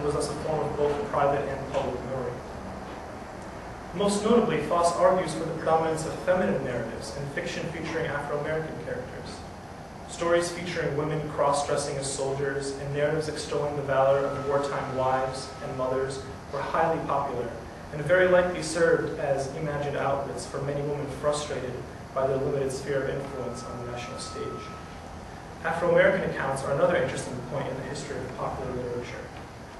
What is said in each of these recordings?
was thus a form of both private and public memory. Most notably, Foss argues for the predominance of feminine narratives in fiction featuring Afro-American characters. Stories featuring women cross-dressing as soldiers and narratives extolling the valor of wartime wives and mothers were highly popular and very likely served as imagined outlets for many women frustrated by their limited sphere of influence on the national stage. Afro-American accounts are another interesting point in the history of popular literature.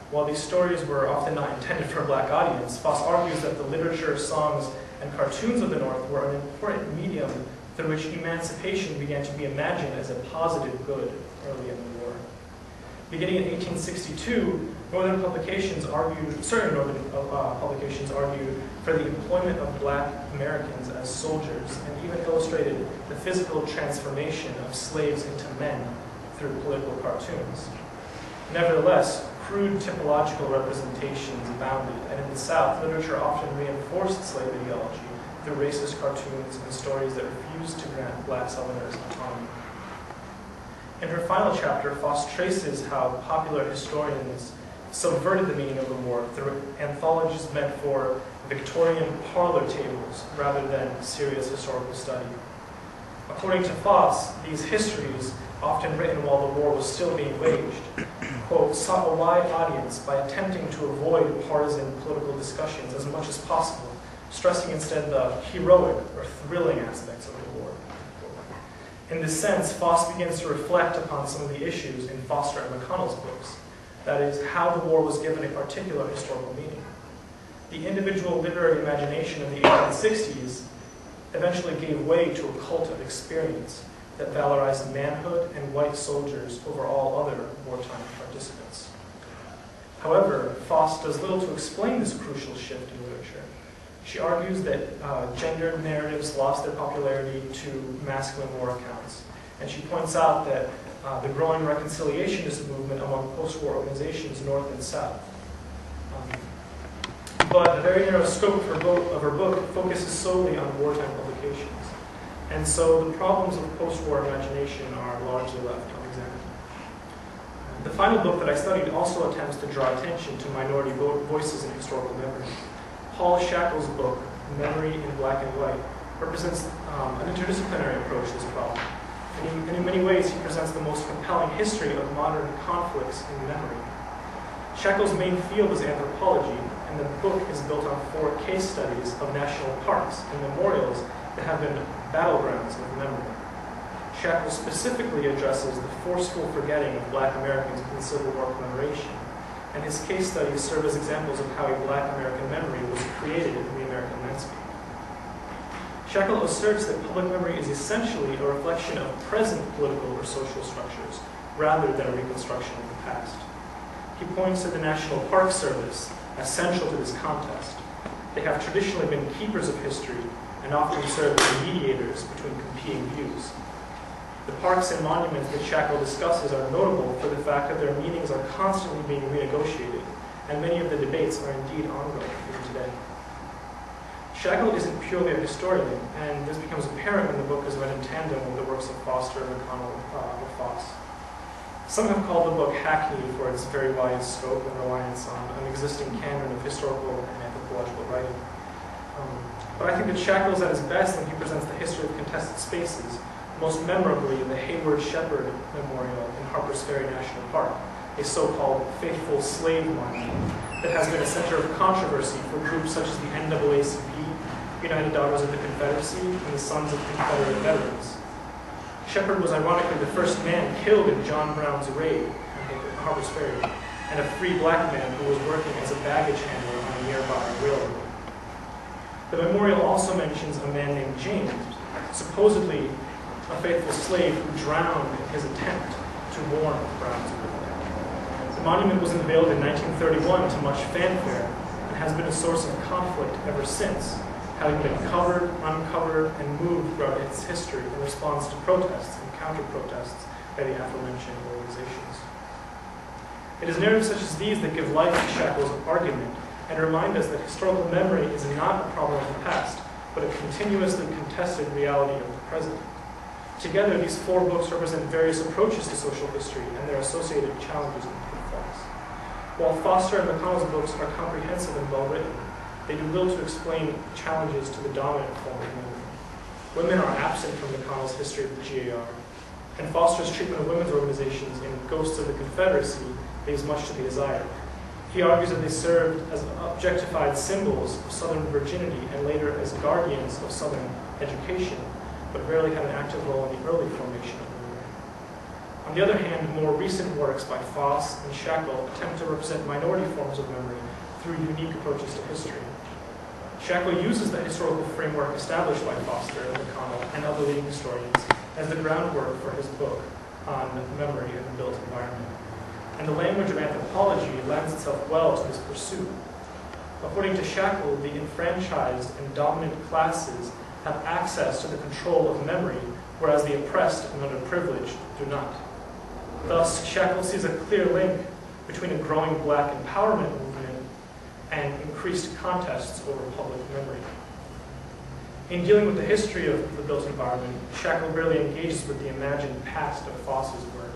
While these stories were often not intended for a black audience, Foss argues that the literature, songs, and cartoons of the North were an important medium through which emancipation began to be imagined as a positive good early in the war. Beginning in 1862, certain Northern publications argued for the employment of black Americans as soldiers and even illustrated the physical transformation of slaves into men through political cartoons. Nevertheless, crude typological representations abounded, and in the South, literature often reinforced slave ideology through racist cartoons and stories that refused to grant black Southerners autonomy. In her final chapter, Foss traces how popular historians subverted the meaning of the war through anthologies meant for Victorian parlor tables rather than serious historical study. According to Foss, these histories, often written while the war was still being waged, quote, sought a wide audience by attempting to avoid partisan political discussions as much as possible, stressing instead the heroic or thrilling aspects of the war. In this sense, Foss begins to reflect upon some of the issues in Foster and McConnell's books, that is, how the war was given a particular historical meaning. The individual literary imagination of the 1860s eventually gave way to a cult of experience that valorized manhood and white soldiers over all other wartime participants. However, Foss does little to explain this crucial shift in literature. She argues that gendered narratives lost their popularity to masculine war accounts, and she points out that the growing reconciliationist movement among post-war organizations north and south. But the very narrow scope of her book focuses solely on wartime publications. And so the problems of post-war imagination are largely left unexamined. The final book that I studied also attempts to draw attention to minority voices in historical memory. Paul Shackle's book, Memory in Black and White, represents an interdisciplinary approach to this problem. And in many ways, he presents the most compelling history of modern conflicts in memory. Shackle's main field is anthropology, and the book is built on 4 case studies of national parks and memorials that have been battlegrounds of memory. Shackle specifically addresses the forceful forgetting of black Americans in Civil War commemoration, and his case studies serve as examples of how a black American memory was created in the American landscape. Shackle asserts that public memory is essentially a reflection of present political or social structures, rather than a reconstruction of the past. He points to the National Park Service as central to this contest. They have traditionally been keepers of history and often served as mediators between competing views. The parks and monuments that Shackle discusses are notable for the fact that their meanings are constantly being renegotiated, and many of the debates are indeed ongoing even today. Shackle isn't purely a historian, and this becomes apparent when the book is read in tandem with the works of Foster, McConnell, or Foss. Some have called the book hackneyed for its very wide scope and reliance on an existing canon of historical and anthropological writing. But I think that Shackle is at his best when he presents the history of contested spaces, most memorably in the Hayward Shepherd Memorial in Harpers Ferry National Park, a so-called faithful slave monument that has been a center of controversy for groups such as the NAACP, United Daughters of the Confederacy, and the Sons of Confederate Veterans. Shepherd was ironically the first man killed in John Brown's raid at Harpers Ferry, and a free black man who was working as a baggage handler on a nearby railroad. The memorial also mentions a man named James, supposedly a faithful slave who drowned in his attempt to warn Brown's raid. The monument was unveiled in 1931 to much fanfare and has been a source of conflict ever since, having been covered, uncovered, and moved throughout its history in response to protests and counter-protests by the aforementioned organizations. It is narratives such as these that give life to Shackle's argument and remind us that historical memory is not a problem of the past, but a continuously contested reality of the present. Together, these 4 books represent various approaches to social history and their associated challenges and pitfalls. While Foster and McConnell's books are comprehensive and well-written, they do little to explain challenges to the dominant form of memory. Women are absent from McConnell's history of the GAR, and Foster's treatment of women's organizations in Ghosts of the Confederacy leaves much to be desired. He argues that they served as objectified symbols of Southern virginity and later as guardians of Southern education, but rarely had an active role in the early formation of memory. On the other hand, more recent works by Foss and Shackle attempt to represent minority forms of memory through unique approaches to history. Shackle uses the historical framework established by Foster and McConnell and other leading historians as the groundwork for his book on memory in the built environment. And the language of anthropology lends itself well to this pursuit. According to Shackle, the enfranchised and dominant classes have access to the control of memory, whereas the oppressed and underprivileged do not. Thus, Shackle sees a clear link between a growing black empowerment movement and increased contests over public memory. In dealing with the history of the built environment, Shackle barely engages with the imagined past of Foss's work,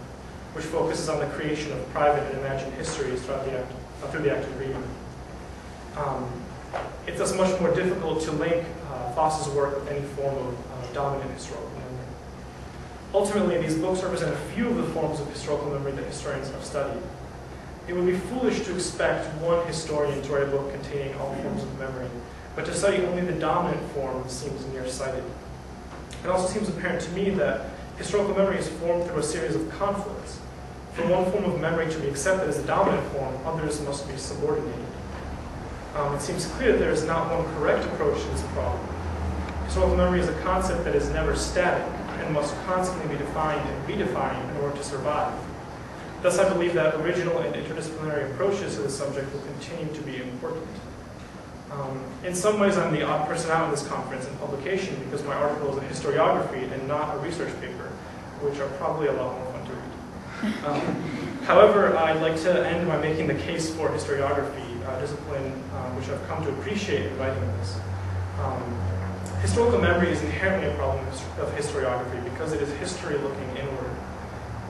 which focuses on the creation of private and imagined histories through the act of reading. It's thus much more difficult to link Foss's work with any form of dominant historical memory. Ultimately, these books represent a few of the forms of historical memory that historians have studied. It would be foolish to expect one historian to write a book containing all forms of memory, but to study only the dominant form seems nearsighted. It also seems apparent to me that historical memory is formed through a series of conflicts. For one form of memory to be accepted as the dominant form, others must be subordinated. It seems clear that there is not one correct approach to this problem. Historical memory is a concept that is never static and must constantly be defined and redefined in order to survive. Thus, I believe that original and interdisciplinary approaches to the subject will continue to be important. In some ways, I'm the odd person out in this conference and publication because my article is a historiography and not a research paper, which are probably a lot more fun to read. However, I'd like to end by making the case for historiography, a discipline which I've come to appreciate in writing this. Historical memory is inherently a problem of historiography because it is history looking inward.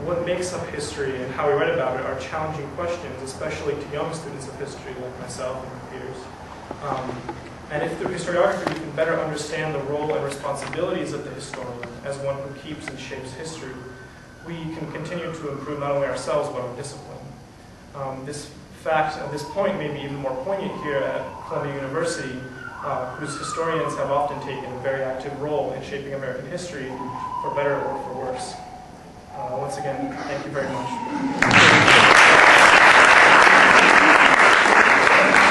What makes up history and how we write about it are challenging questions, especially to young students of history like myself and my peers. And if through historiography we can better understand the role and responsibilities of the historian as one who keeps and shapes history, we can continue to improve not only ourselves but our discipline. This fact, at this point, may be even more poignant here at Columbia University, whose historians have often taken a very active role in shaping American history, for better or for worse. Once again, thank you very much.